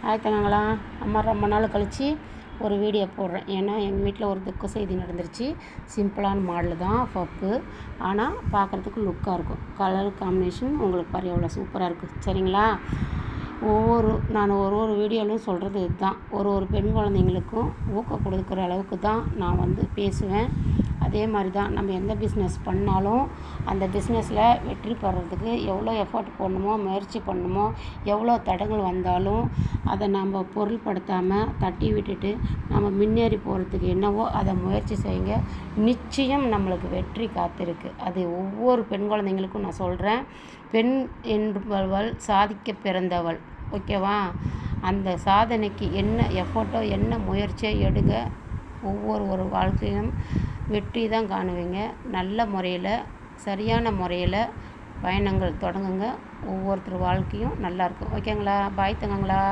ஆயத்தங்களா அம்மா ரொம்ப நாள் கழித்து ஒரு வீடியோ போடுறேன். ஏன்னா எங்கள் வீட்டில் ஒரு துக்க செய்தி நடந்துருச்சு. சிம்பிளான மாடல் தான் பப்பு. ஆனால் பார்க்குறதுக்கு லுக்காக இருக்கும். கலர் காம்பினேஷன் உங்களுக்கு பாரு எவ்வளோ சூப்பராக இருக்குது. சரிங்களா? நான் ஒரு வீடியோலையும் சொல்கிறது இதுதான். ஒரு பெண் குழந்தைங்களுக்கும் ஊக்கம் கொடுக்குற அளவுக்கு தான் நான் பேசுவேன். அதே மாதிரி தான் நம்ம எந்த பிஸ்னஸ் பண்ணாலும் அந்த பிஸ்னஸில் வெற்றி பெறதுக்கு எவ்வளோ எஃபர்ட் போடணுமோ, முயற்சி பண்ணணுமோ, எவ்வளோ தடங்கள் வந்தாலும் அதை நம்ம பொருள்படுத்தாமல் தட்டி விட்டுட்டு நம்ம முன்னேறி போகிறதுக்கு என்னவோ அதை முயற்சி செய்யுங்க. நிச்சயம் நம்மளுக்கு வெற்றி காத்திருக்கு. அது ஒவ்வொரு பெண் குழந்தைங்களுக்கும் நான் சொல்கிறேன். பெண் என்பவள் சாதிக்க பிறந்தவள். ஓகேவா? அந்த சாதனைக்கு என்ன எஃபர்ட்டோ என்ன முயற்சியோ எடுங்க. ஒவ்வொரு வாழ்க்கையிலும் வெற்றி தான் காணுவீங்க. நல்ல முறையில் சரியான முறையில் பயணங்கள் தொடங்குங்க. ஒவ்வொருத்தர் வாழ்க்கையும் நல்லாயிருக்கும். ஓகேங்களா? பாய் தங்கங்களா.